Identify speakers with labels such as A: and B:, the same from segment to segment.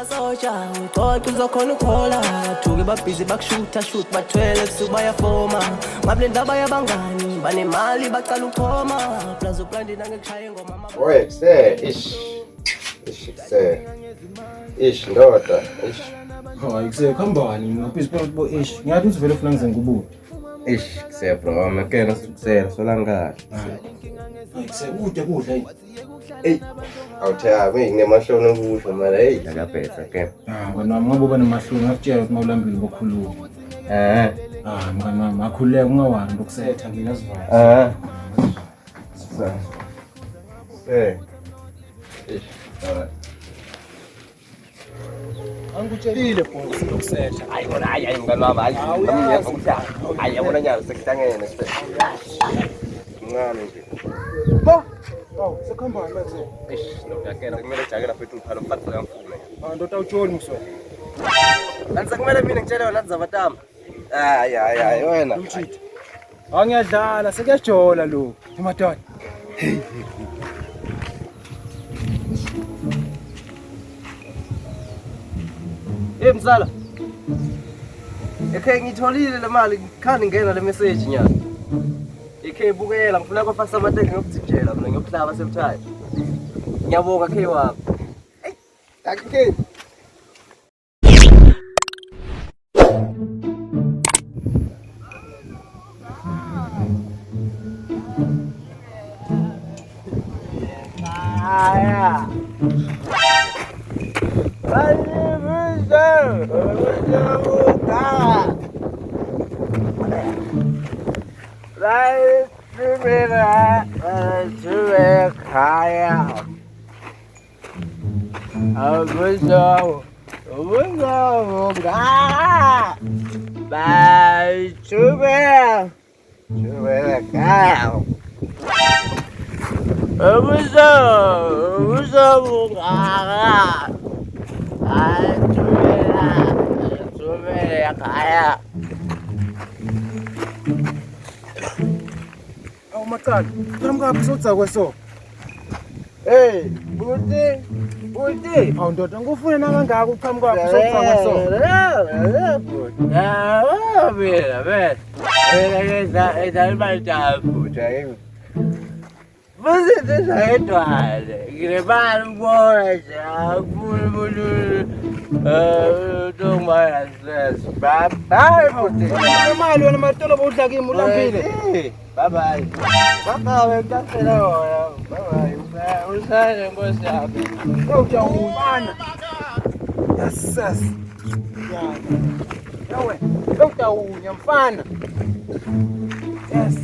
A: soja uxoxa uzokhona ukhola thuke babhizi bakushuta shoot bathwele kusubaya foma ngabule ndaba yabangani banemali bacala ukhoma plus uplandi nangekushaye ngoma
B: Oye, ish ndoda ish
C: hayi kusekhambani ngaphizi bo ish ngiyathi uthi vele ufuna ngize ngikubuke
B: ish bro makena sikusela solangala
C: sekude kudla
B: hey awuthe nginemashoni okusho mara hey akaphetha ke
C: mngani wami ngoba banemahlungu ngakutshela ukuthi mawulambile bokhuluma mngani wami akhuleka ungawani lokusetha ngiyazivaya
B: ish alright
C: angikutshelile boss lokusetha
B: hayi bona hayi mngani wami hayi yabona nyalo sekuhlangene ngani nje
C: sekhambani manje
B: ish ndoda kumele ujake lapho eTuphalo mfathi kamfuna
C: ndoda utshoni mswe
B: kanti kumele mina ngitshele wena zavatama hayi wena
C: umthitha angiyadlala sekuyajola lo madoda
B: msala ekhe ngitholile le mali khani ngena le message nyaka ekhe bukela ngifuna kwafasa amateke ngokujijela mina ngiyokuhlaba sebuthaya ngiyabonga khe wakho hey akhe
C: Macala, ngaphi sotsa kweso?
B: Hey, buti.
C: Ndoda ngufune nangangaka uqhamu kwakho sotsa kweso.
B: Vela. Esa imali buti. Você já é doada. Gravar um boja, tomar as papai, buti.
C: Imali wena matolo bodla kimi ulambile.
B: Bye. Bye, ngicela. Bye. Usale ngosaphi.
C: Uja ufana. Yes. Yawe, utawunya mfana. Yes.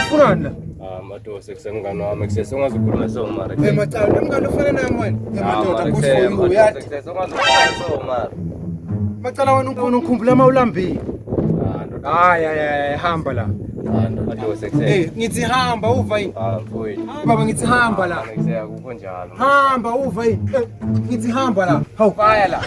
C: Ufuna
B: Madoda kusemngani wami kusesongazikhuluma so mara.
C: Macala umngani ufana nami wena. Madoda kufoyu uyathi.
B: Kusesongazikhuluma so mara.
C: Macala wena ukukhumbula mawulambile. Hayi hamba la.
B: Madoda sekusele.
C: Ngithi hamba uva yini?
B: Mfowethu.
C: Baba ngithi hamba la.
B: Ngiseya kukho njalo.
C: Hamba uva yini? Ngithi hamba la. Hawu baya la.